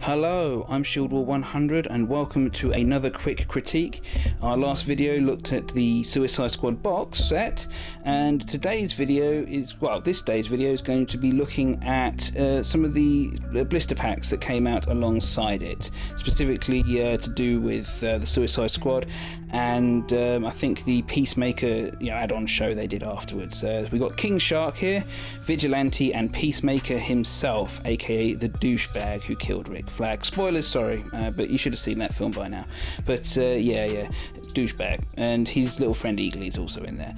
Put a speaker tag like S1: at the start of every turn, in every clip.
S1: Hello, I'm ShieldWar100 and welcome to another quick critique. Our last video looked at the Suicide Squad box set, and today's video is, well, this day's video is going to be looking at some of the blister packs that came out alongside it, specifically to do with the Suicide Squad and I think the Peacemaker add-on show they did afterwards. We got King Shark here, Vigilante, and Peacemaker himself, aka the douchebag who killed Rick Flag. Spoilers, sorry, but you should have seen that film by now. But yeah, douchebag, and his little friend Eagley is also in there.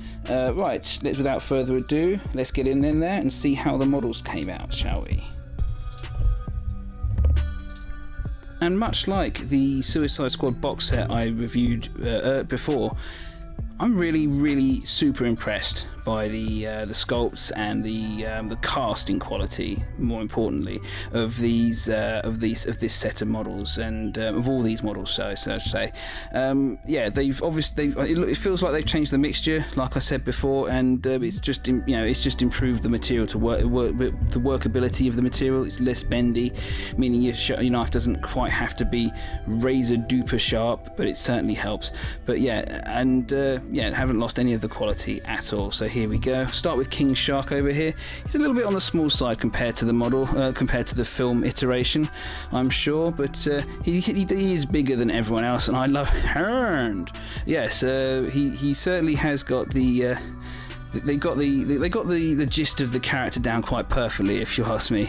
S1: Right, without further ado, let's get in there and see how the models came out, shall we? And much like the Suicide Squad box set I reviewed before, I'm really super impressed by the sculpts and the casting quality, more importantly, of this set of models and of all these models. So to say, yeah, they've obviously it feels like they've changed the mixture, like I said before, and it's just improved the material to work the workability of the material. It's less bendy, meaning your knife doesn't quite have to be razor duper sharp, but it certainly helps. But yeah, and yeah, haven't lost any of the quality at all. So here we go. Start with King Shark over here. He's a little bit on the small side compared to the model, compared to the film iteration, I'm sure, but he is bigger than everyone else, and I love Herned. Yes, he certainly has got the. They got the gist of the character down quite perfectly, if you ask me.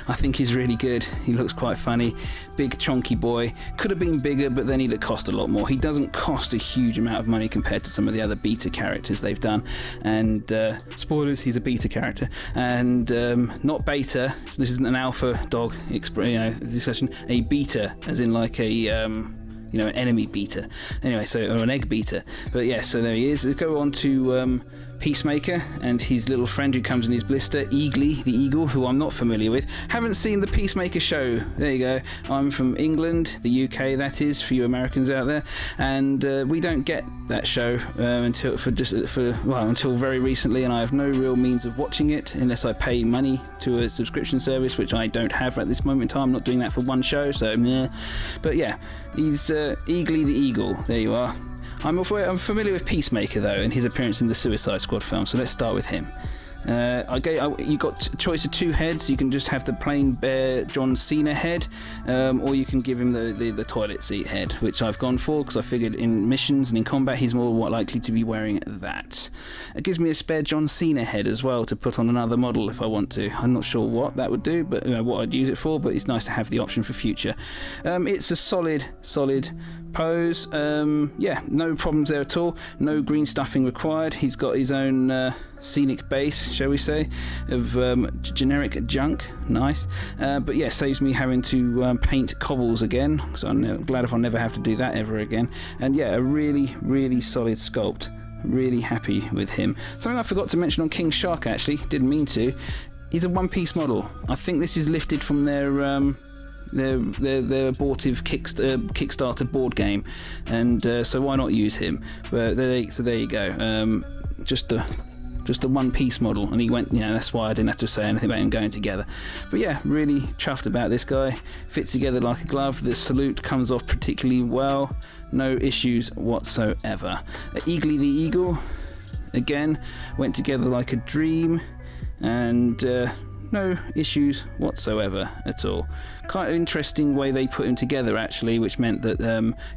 S1: I think he's really good. He looks quite funny. Big chonky boy. Could have been bigger, but then he'd have cost a lot more. He doesn't cost a huge amount of money compared to some of the other beta characters they've done. And spoilers, he's a beta character, and not beta. So this isn't an alpha dog discussion. A beta, as in like a an enemy beater. Anyway, or an egg beater. But yeah, so there he is. Let's go on to Peacemaker and his little friend who comes in his blister, Eagley, the eagle, who I'm not familiar with. Haven't seen the Peacemaker show. There you go. I'm from England, the UK, that is, for you Americans out there, and we don't get that show until very recently, and I have no real means of watching it unless I pay money to a subscription service, which I don't have at this moment in time. I'm not doing that for one show, so meh. But yeah, he's Eagley the eagle. There you are. I'm familiar with Peacemaker though, and his appearance in the Suicide Squad film, so let's start with him. You got a choice of two heads. You can just have the plain bare John Cena head, or you can give him the toilet seat head, which I've gone for because I figured in missions and in combat he's more likely to be wearing that. It gives me a spare John Cena head as well to put on another model if I want to. I'm not sure what that would do, but what I'd use it for, but it's nice to have the option for future. It's a solid pose. Yeah, no problems there at all. No green stuffing required. He's got his own scenic base, shall we say, of generic junk. Nice. But yeah, saves me having to paint cobbles again, so I'm glad if I never have to do that ever again. And yeah, a really solid sculpt. Really happy with him. Something I forgot to mention on King Shark, actually, didn't mean to. He's a one-piece model. I think this is lifted from their abortive Kickstarter board game, and so why not use him? But so there you go. Just the one-piece model, and he went. That's why I didn't have to say anything about him going together. But yeah, really chuffed about this guy. Fits together like a glove. The salute comes off particularly well. No issues whatsoever. Eagley the eagle, again, went together like a dream, and no issues whatsoever at all. Kind of interesting way they put him together, actually, which meant that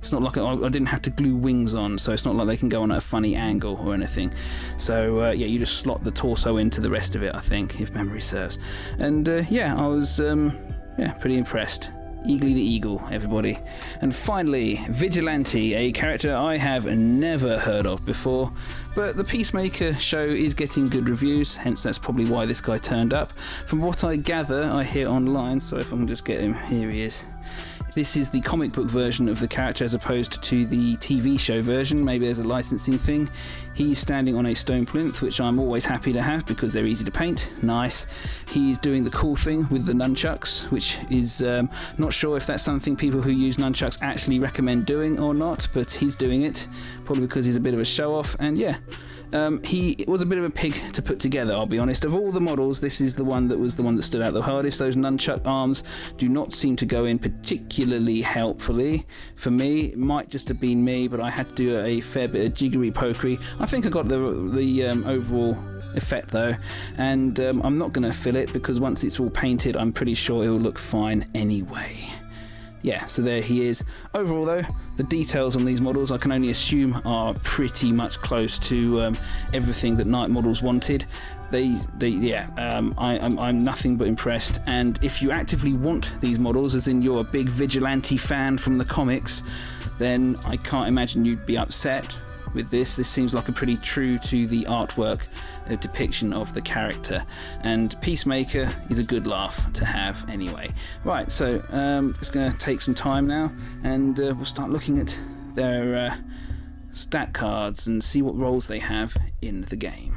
S1: it's not like I didn't have to glue wings on, so it's not like they can go on at a funny angle or anything. So yeah, you just slot the torso into the rest of it, I think, if memory serves. And yeah, I was pretty impressed. Eagley the eagle, everybody. And finally, Vigilante, a character I have never heard of before, but the Peacemaker show is getting good reviews, hence that's probably why this guy turned up. From what I gather, I hear online, so if I can just get him, here he is. This is the comic book version of the character as opposed to the TV show version. Maybe there's a licensing thing. He's standing on a stone plinth, which I'm always happy to have because they're easy to paint. Nice. He's doing the cool thing with the nunchucks, which is not sure if that's something people who use nunchucks actually recommend doing or not, but he's doing it, probably because he's a bit of a show-off. And yeah, he was a bit of a pig to put together, I'll be honest. Of all the models, this is the one that stood out the hardest. Those nunchuck arms do not seem to go in particularly helpfully for me. It might just have been me, but I had to do a fair bit of jiggery pokery. I think I got the overall effect though, and I'm not going to fill it because once it's all painted, I'm pretty sure it will look fine anyway. Yeah, so there he is. Overall though, the details on these models I can only assume are pretty much close to everything that Night Models wanted. I'm nothing but impressed. And if you actively want these models, as in you're a big Vigilante fan from the comics, then I can't imagine you'd be upset with this. This seems like a pretty true to the artwork depiction of the character, and Peacemaker is a good laugh to have anyway. Right, so just going to take some time now, and we'll start looking at their stat cards and see what roles they have in the game.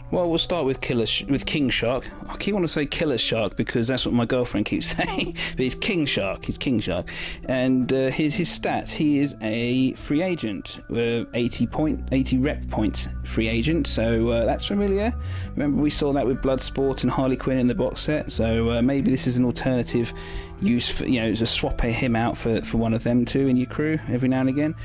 S1: Well, we'll start with King Shark. I keep wanting to say Killer Shark because that's what my girlfriend keeps saying, but he's King Shark. He's King Shark, and here's his stats. He is a free agent, 80 rep point free agent. So that's familiar. Remember we saw that with Bloodsport and Harley Quinn in the box set. So maybe this is an alternative use for, to swap him out for one of them two in your crew every now and again.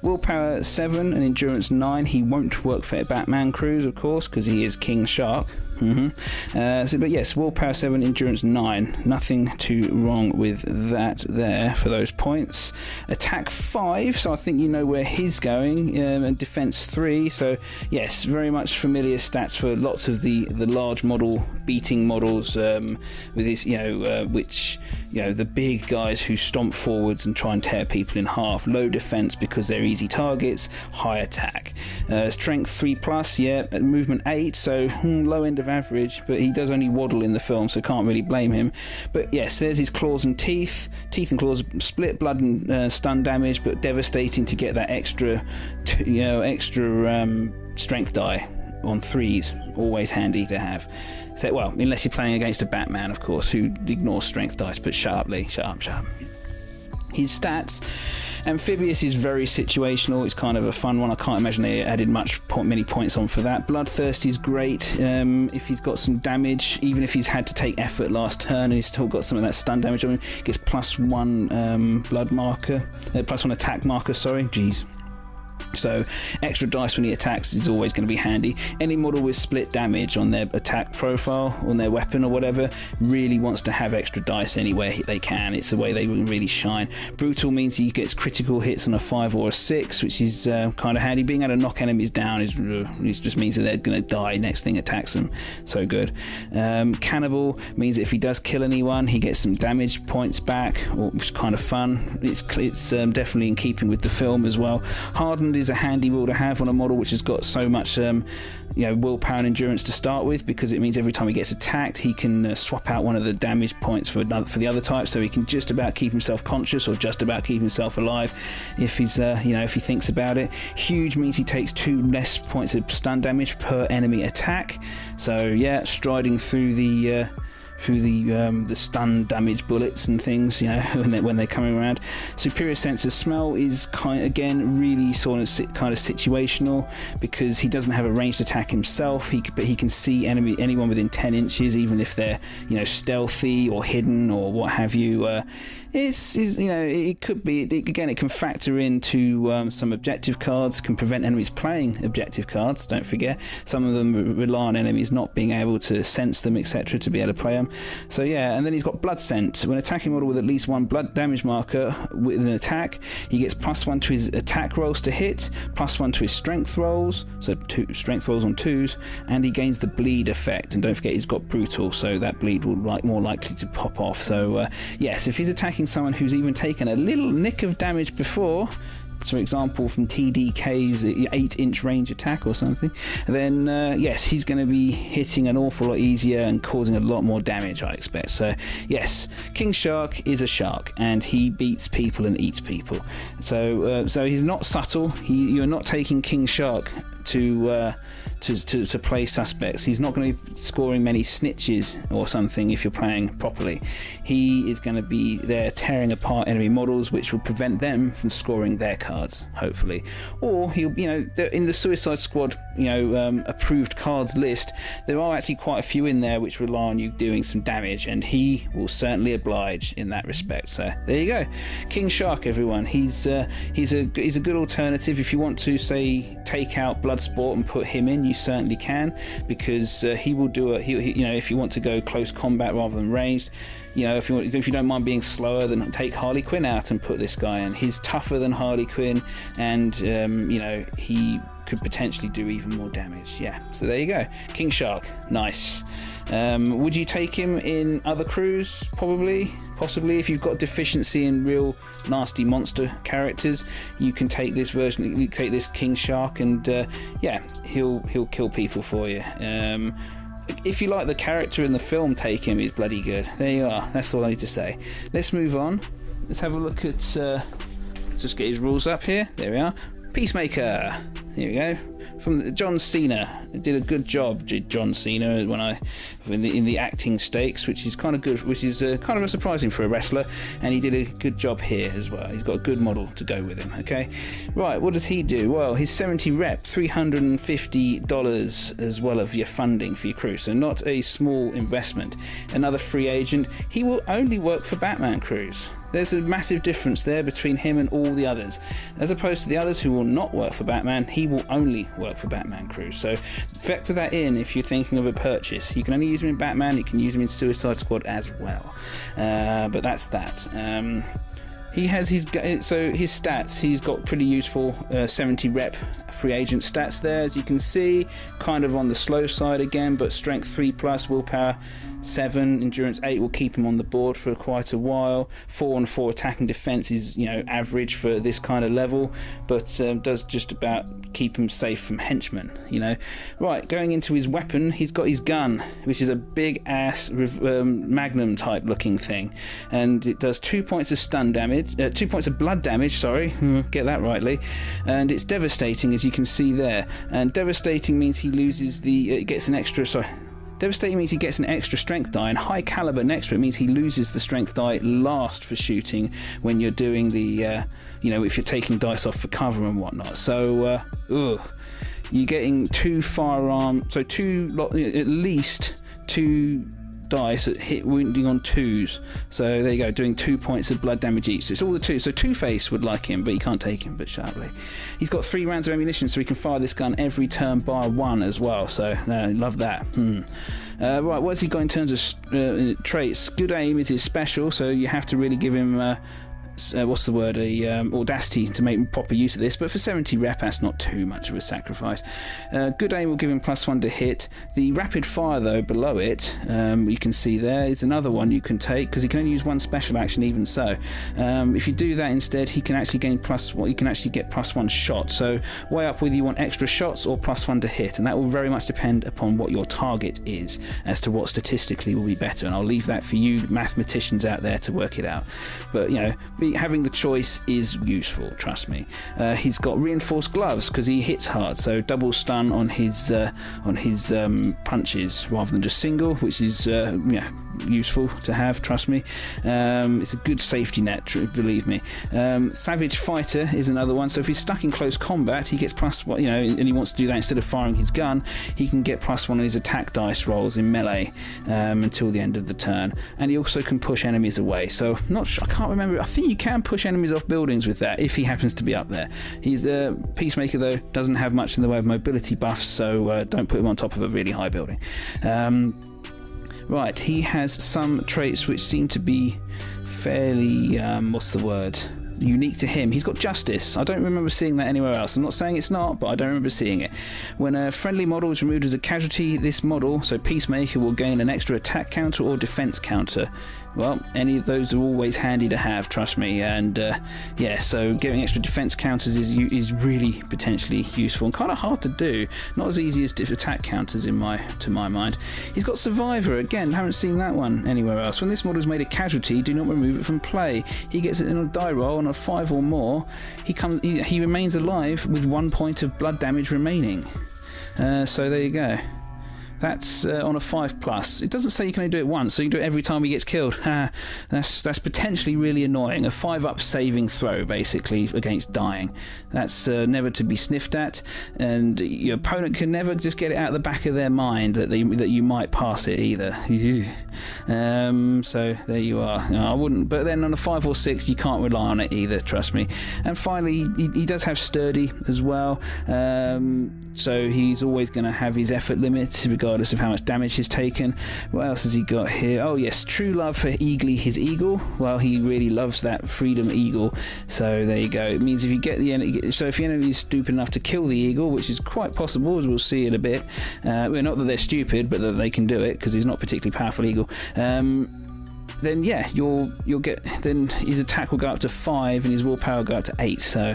S1: Willpower 7 and endurance 9. He won't work for Batman crews, of course, because he is King Shark. But yes, willpower 7, endurance 9. Nothing too wrong with that there for those points. Attack 5, so I think you know where he's going, and defense 3. So yes, very much familiar stats for lots of the large model beating models with his, the big guys who stomp forwards and try and tear people in half. Low defense because they're easy targets, high attack. Strength 3+, movement 8, so low end of average, but he does only waddle in the film, so can't really blame him. But yes, there's his claws and teeth. Teeth and claws split blood and stun damage, but devastating to get that extra strength die on 3s. Always handy to have. So, well, unless you're playing against a Batman, of course, who ignores strength dice. But shut up, Lee. Shut up. His stats. Amphibious is very situational. It's kind of a fun one. I can't imagine they added many points on for that. Bloodthirst is great. If he's got some damage, even if he's had to take effort last turn and he's still got some of that stun damage on him, gets +1 blood marker, +1 attack marker, sorry. Jeez. So extra dice when he attacks is always going to be handy. Any model with split damage on their attack profile, on their weapon or whatever, really wants to have extra dice anywhere they can. It's the way they will really shine. Brutal means he gets critical hits on a 5 or a 6, which is kind of handy. Being able to knock enemies down it just means that they're going to die next thing attacks them. So good. Cannibal means that if he does kill anyone, he gets some damage points back, which is kind of fun. It's definitely in keeping with the film as well. Hardened is a handy rule to have on a model which has got so much willpower and endurance to start with, because it means every time he gets attacked he can swap out one of the damage points for the other type, so he can just about keep himself conscious or just about keep himself alive if he's if he thinks about it. Huge means he takes 2 less points of stun damage per enemy attack, so yeah, striding through the stun damage bullets and things, when they're coming around. Superior sense of smell is again really kind of situational, because he doesn't have a ranged attack himself, but he can see anyone within 10 inches, even if they're stealthy or hidden or what have you. It could be, again, it can factor into some objective cards, can prevent enemies playing objective cards. Don't forget, some of them rely on enemies not being able to sense them, etc., to be able to play them. So yeah, and then he's got blood scent. When attacking a model with at least 1 blood damage marker with an attack, he gets +1 to his attack rolls to hit, +1 to his strength rolls, so 2 strength rolls on 2s, and he gains the bleed effect. And don't forget, he's got brutal, so that bleed will more likely to pop off. So yes, if he's attacking someone who's even taken a little nick of damage before, for example, from TDK's 8-inch range attack or something, then yes, he's going to be hitting an awful lot easier and causing a lot more damage, I expect. So yes, King Shark is a shark, and he beats people and eats people. So he's not subtle. You're not taking King Shark to play suspects. He's not going to be scoring many snitches or something if you're playing properly. He is going to be there tearing apart enemy models, which will prevent them from scoring their cards, hopefully. Or he'll, in the Suicide Squad, approved cards list, there are actually quite a few in there which rely on you doing some damage, and he will certainly oblige in that respect. So there you go, King Shark, everyone. He's a good alternative if you want to, say, take out Bloodsport and put him in. You certainly can, because he will do if you want to go close combat rather than ranged, if you don't mind being slower, then take Harley Quinn out and put this guy in. He's tougher than Harley Quinn, and he could potentially do even more damage. Yeah, so there you go, King Shark. Nice. Would you take him in other crews? Possibly. If you've got deficiency in real nasty monster characters, you can take this version. You take this King Shark, and he'll kill people for you. If you like the character in the film, take him. He's bloody good. There you are. That's all I need to say. Let's move on. Let's have a look at. Just get his rules up here. There we are. Peacemaker. Here we go. From John Cena. Did a good job, John Cena, in the acting stakes, which is kind of good, which is kind of surprising for a wrestler, and he did a good job here as well. He's got a good model to go with him. Okay, right. What does he do? Well, his 70 rep, $350 as well of your funding for your crew, so not a small investment. Another free agent. He will only work for Batman crews. There's a massive difference there between him and all the others. As opposed to the others who will not work for Batman, he will only work for Batman crews. So factor that in if you're thinking of a purchase. You can only use him in Batman, you can use him in Suicide Squad as well. But that's that. He has his stats. He's got pretty useful 70 rep free agent stats there, as you can see. Kind of on the slow side again, but strength 3+, willpower 7, endurance 8 will keep him on the board for quite a while. 4 and 4 attacking defense is average for this kind of level, but does just about keep him safe from henchmen. Right, going into his weapon, he's got his gun, which is a big ass magnum type looking thing, and it does 2 points of stun damage, 2 points of blood damage, sorry, get that rightly, and it's devastating, as you can see there. And devastating means he loses Devastating means he gets an extra strength die, and high caliber next to it means he loses the strength die last for shooting when you're doing the if you're taking dice off for cover and whatnot. So you're getting at least 2 dice that hit wounding on 2s. So there you go, doing 2 points of blood damage each. So it's all the 2. So Two-Face would like him, but you can't take him but sharply. He's got 3 rounds of ammunition, so he can fire this gun every turn bar 1 as well. So love that. Right, what's he got in terms of traits? Good aim is his special, so you have to really give him audacity to make proper use of this, but for 70 rep that's not too much of a sacrifice. Good aim will give him +1 to hit. The rapid fire though below it, you can see there is another one you can take, because he can only use 1 special action even so. If you do that instead, he can actually gain you can actually get +1 shot, so weigh up whether you want extra shots or +1 to hit, and that will very much depend upon what your target is as to what statistically will be better, and I'll leave that for you mathematicians out there to work it out. But having the choice is useful, trust me. He's got reinforced gloves because he hits hard, so double stun on his punches rather than just single, which is useful to have, trust me. It's a good safety net, believe me. Savage Fighter is another one, so if he's stuck in close combat, he gets +1, and he wants to do that instead of firing his gun, he can get +1 on his attack dice rolls in melee until the end of the turn, and he also can push enemies away. So not sure, I can't remember, I think you can push enemies off buildings with that if he happens to be up there. He's the Peacemaker though, doesn't have much in the way of mobility buffs, so don't put him on top of a really high building. Right, he has some traits which seem to be fairly unique to him. He's got Justice. I don't remember seeing that anywhere else. I'm not saying it's not, but I don't remember seeing it. When a friendly model is removed as a casualty, this model, so Peacemaker, will gain an extra attack counter or defense counter. Well, any of those are always handy to have, trust me. And yeah, so getting extra defense counters is really potentially useful and kind of hard to do. Not as easy as attack counters to my mind. He's got Survivor. Again, haven't seen that one anywhere else. When this model is made a casualty, do not remove it from play. He gets it in a die roll on a 5 or more. He remains alive with 1 point of blood damage remaining. So there you go. That's on a 5+. It doesn't say you can only do it once, so you do it every time he gets killed. That's potentially really annoying. A 5-up saving throw, basically, against dying. That's never to be sniffed at, and your opponent can never just get it out of the back of their mind that you might pass it either. So there you are. No, I wouldn't. But then on a 5 or 6, you can't rely on it either. Trust me. And finally, he does have Sturdy as well. So he's always going to have his effort limit, regardless of how much damage he's taken. What else has he got here? Oh yes, true love for Eagley, his eagle. Well, he really loves that freedom eagle. So there you go. It means if you get the enemy, so if the enemy is stupid enough to kill the eagle, which is quite possible, as we'll see in a bit. Well, not that they're stupid, but that they can do it, because he's not a particularly powerful eagle. Then yeah, you'll get, then his attack will go up to 5 and his willpower will go up to 8. So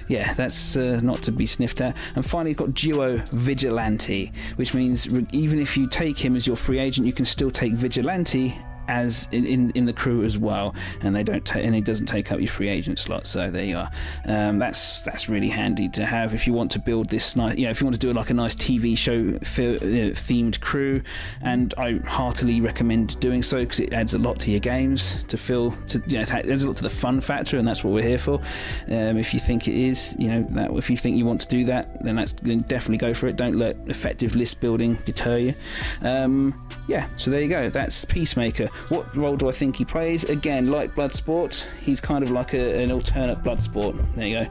S1: yeah, that's not to be sniffed at. And finally, he's got duo Vigilante, which means even if you take him as your free agent, you can still take Vigilante as in the crew as well, and they don't and he doesn't take up your free agent slot. So there you are. That's really handy to have if you want to build this nice, if you want to do like a nice TV show themed crew, and I heartily recommend doing so, because it adds a lot to your games it adds a lot to the fun factor, and that's what we're here for. If you think it is, if you think you want to do that, then definitely go for it. Don't let effective list building deter you. Yeah, so there you go. That's Peacemaker. What role do I think he plays? Again, like Bloodsport, he's kind of like an alternate Bloodsport. There you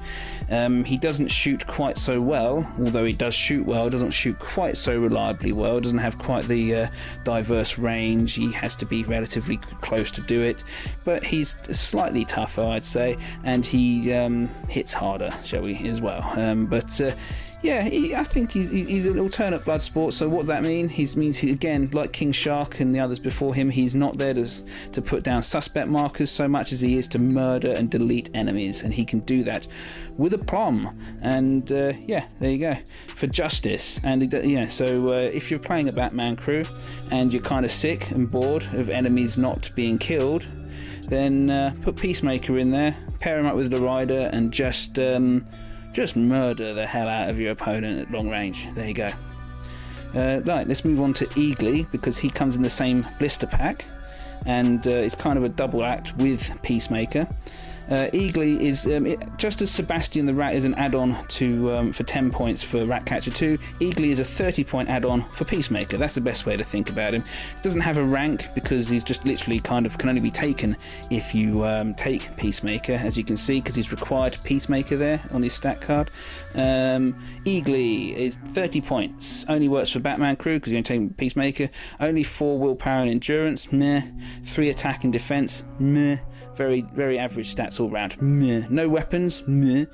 S1: go. He doesn't shoot quite so well, although he does shoot well. Doesn't shoot quite so reliably well. Doesn't have quite the diverse range. He has to be relatively close to do it. But he's slightly tougher, I'd say, and he hits harder, shall we, as well. Yeah, I think he's an alternate Bloodsport. So what that means he, again, like King Shark and the others before him, he's not there to put down suspect markers so much as he is to murder and delete enemies, and he can do that with aplomb. And yeah, there you go, for justice. And so if you're playing a Batman crew and you're kind of sick and bored of enemies not being killed, then put Peacemaker in there, pair him up with the Rider, and just murder the hell out of your opponent at long range. There you go. Right, let's move on to Eagley, because he comes in the same blister pack, and it's kind of a double act with Peacemaker. Eagley is just as Sebastian the Rat is an add-on to for 10 points for Ratcatcher 2. Eagley is a 30-point add-on for Peacemaker. That's the best way to think about him. Doesn't have a rank, because he's just literally kind of can only be taken if you take Peacemaker, as you can see, because he's required Peacemaker there on his stat card. Eagley is 30 points. Only works for Batman crew, because you're taking Peacemaker. Only 4 willpower and endurance. Meh. 3 attack and defense. Meh. Very, very average stats all round. Meh. No weapons. Meh.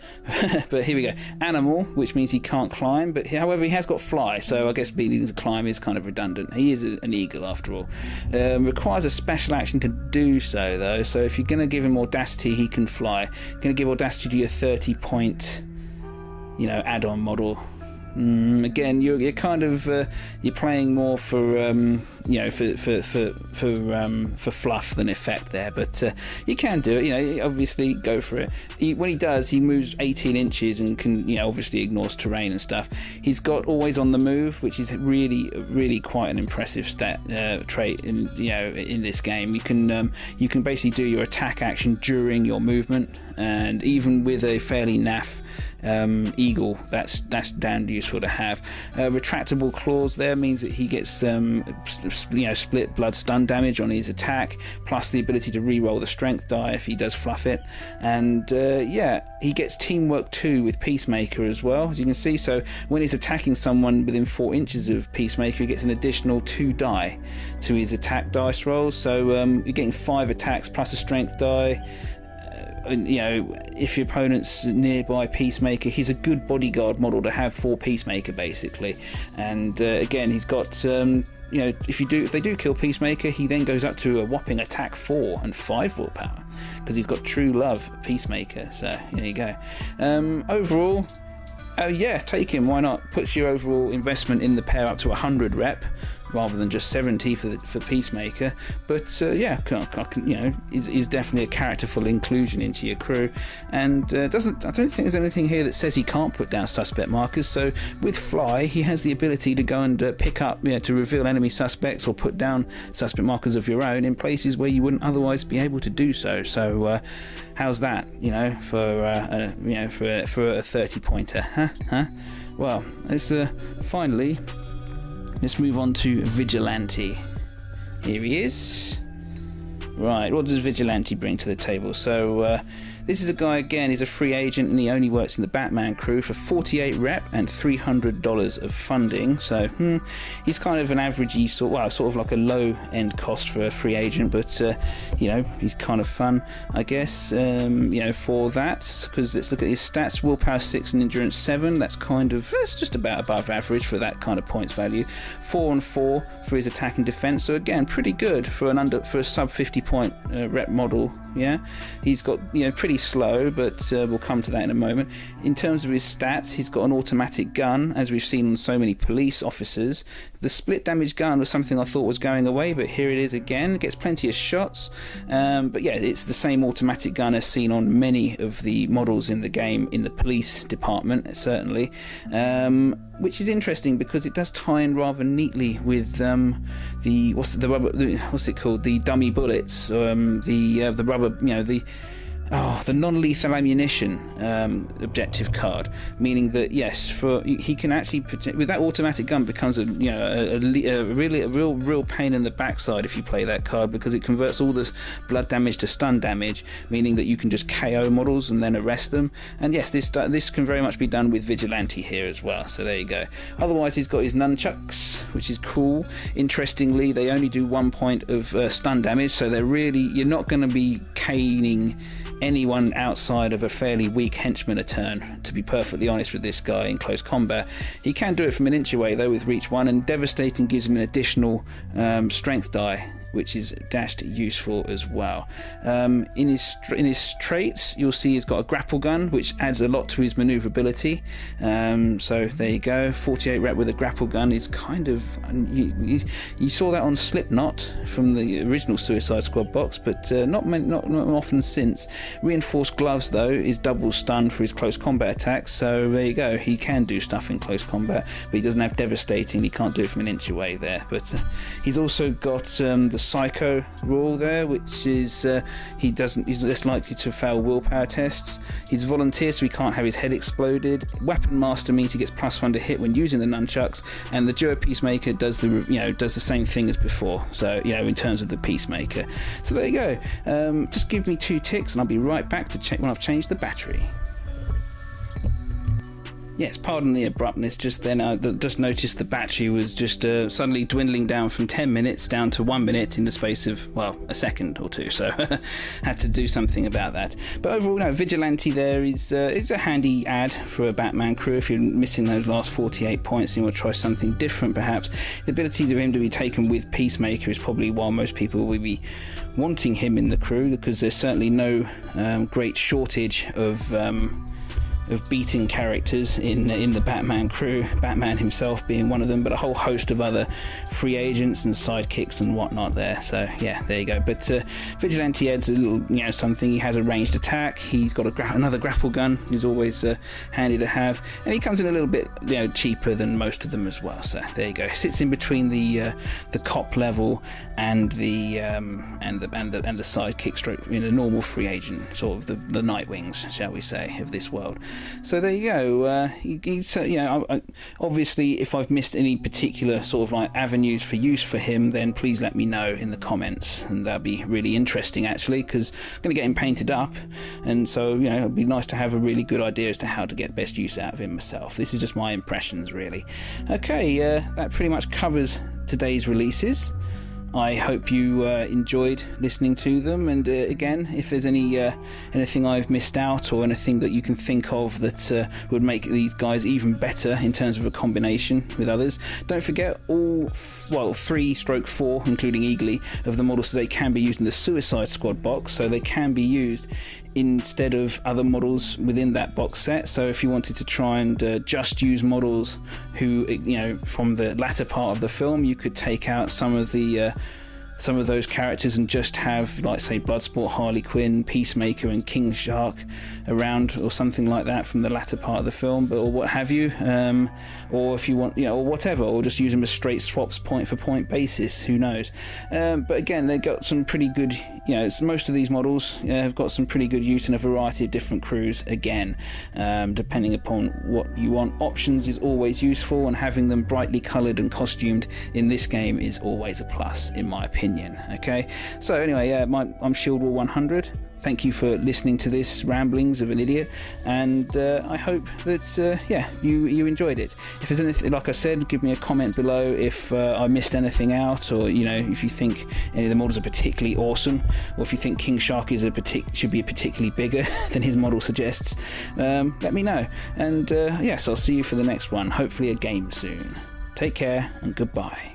S1: But here we go. Animal, which means he can't climb, but however he has got fly, so I guess being able to climb is kind of redundant. He is an eagle after all. Requires a special action to do so though, so if you're going to give him audacity, he can fly. You're going to give audacity to your 30-point add-on model. Again, you're kind of you're playing more for for fluff than effect there, but you can do it. Obviously go for it. When he does, he moves 18 inches and can obviously ignores terrain and stuff. He's got always on the move, which is really quite an impressive stat trait in this game. You can basically do your attack action during your movement, and even with a fairly naff eagle, that's damned useful to have. Retractable claws there means that he gets split blood stun damage on his attack, plus the ability to re-roll the strength die if he does fluff it. And he gets teamwork 2 with Peacemaker as well, as you can see. So when he's attacking someone within 4 inches of Peacemaker, he gets an additional 2 die to his attack dice rolls. So you're getting 5 attacks plus a strength die. if your opponent's nearby Peacemaker, he's a good bodyguard model to have for Peacemaker, basically. And again, he's got, if they do kill Peacemaker, he then goes up to a whopping attack 4 and 5 willpower, because he's got true love Peacemaker. So there you go. Overall, take him. Why not? Puts your overall investment in the pair up to 100 rep, rather than just 70 for Peacemaker. But is definitely a characterful inclusion into your crew, and I don't think there's anything here that says he can't put down suspect markers. So with Fly, he has the ability to go and pick up, to reveal enemy suspects or put down suspect markers of your own in places where you wouldn't otherwise be able to do so. So how's that? For a 30-pointer, huh? Well, let's finally. Let's move on to Vigilante. Here he is. Right, what does Vigilante bring to the table? So this is a guy, again, he's a free agent, and he only works in the Batman crew for 48 rep and $300 of funding. So he's kind of an averagey sort of like a low-end cost for a free agent, but he's kind of fun, I guess, for that. Because let's look at his stats: willpower 6 and endurance 7. That's just about above average for that kind of points value. 4 and 4 for his attack and defense. So again, pretty good for a sub 50 point rep model. Yeah, he's got pretty slow, but we'll come to that in a moment. In terms of his stats, he's got an automatic gun, as we've seen on so many police officers. The split damage gun was something I thought was going away, but here it is again. It gets plenty of shots, but yeah, it's the same automatic gun as seen on many of the models in the game in the police department, certainly, which is interesting because it does tie in rather neatly with the dummy bullets, the rubber, the non-lethal ammunition objective card, meaning that yes, he can actually, with that automatic gun, becomes a real pain in the backside if you play that card, because it converts all the blood damage to stun damage, meaning that you can just KO models and then arrest them. And yes, this can very much be done with Vigilante here as well. So there you go. Otherwise, he's got his nunchucks, which is cool. Interestingly, they only do 1 point of stun damage, so you're not going to be caning anyone outside of a fairly weak henchman a turn, to be perfectly honest with this guy in close combat. He can do it from an inch away though with reach 1, and devastating gives him an additional strength die, which is dashed useful as well. In his traits, you'll see he's got a grapple gun, which adds a lot to his maneuverability. So there you go. 48 rep with a grapple gun is kind of, you saw that on Slipknot from the original Suicide Squad box, but not often since. Reinforced gloves though is double stun for his close combat attacks. So there you go. He can do stuff in close combat, but he doesn't have devastating. He can't do it from an inch away there. But he's also got the Psycho rule there, which is he's less likely to fail willpower tests. He's a volunteer, so he can't have his head exploded. Weapon Master means he gets +1 to hit when using the nunchucks, and the Duo Peacemaker does the same thing as before. So in terms of the Peacemaker. So there you go. Just give me 2 ticks, and I'll be right back to check when I've changed the battery. Yes, pardon the abruptness just then. I just noticed the battery was just suddenly dwindling down from 10 minutes down to 1 minute in the space of, a second or two. So had to do something about that. But overall, Vigilante there is a handy ad for a Batman crew if you're missing those last 48 points and you want to try something different perhaps. The ability of him to be taken with Peacemaker is probably why most people will be wanting him in the crew, because there's certainly no great shortage of beating characters in the Batman crew, Batman himself being one of them, but a whole host of other free agents and sidekicks and whatnot there. So yeah, there you go. But Vigilante adds a little, something. He has a ranged attack. He's got another grapple gun. He's always handy to have, and he comes in a little bit cheaper than most of them as well. So there you go. Sits in between the cop level and the sidekick stroke, normal free agent, sort of the Nightwings, shall we say, of this world. So there you go. Obviously, if I've missed any particular sort of avenues for use for him, then please let me know in the comments, and that'd be really interesting actually, because I'm going to get him painted up, and so it'd be nice to have a really good idea as to how to get best use out of him myself. This is just my impressions really. Okay, that pretty much covers today's releases. I hope you enjoyed listening to them, and again, if there's anything I've missed out or anything that you can think of that would make these guys even better in terms of a combination with others, don't forget all 3/4, including Eagley, of the models today can be used in the Suicide Squad box, so they can be used instead of other models within that box set. So if you wanted to try and just use models who, from the latter part of the film, you could take out some of those characters and just have, like, say, Bloodsport, Harley Quinn, Peacemaker and King Shark around, or something like that from the latter part of the film, or what have you, or if you want, or whatever, or just use them as straight swaps, point for point basis, who knows. But again, they've got some pretty good, most of these models have got some pretty good use in a variety of different crews, again, depending upon what you want. Options is always useful, and having them brightly coloured and costumed in this game is always a plus, in my opinion. Okay, so anyway, I'm Shieldwall 100. Thank you for listening to this ramblings of an idiot, and I hope that you enjoyed it. If there's anything, like I said, give me a comment below if I missed anything out, or if you think any of the models are particularly awesome, or if you think King Shark should be particularly bigger than his model suggests. Let me know, and yes, I'll see you for the next one, hopefully a game soon. Take care and goodbye.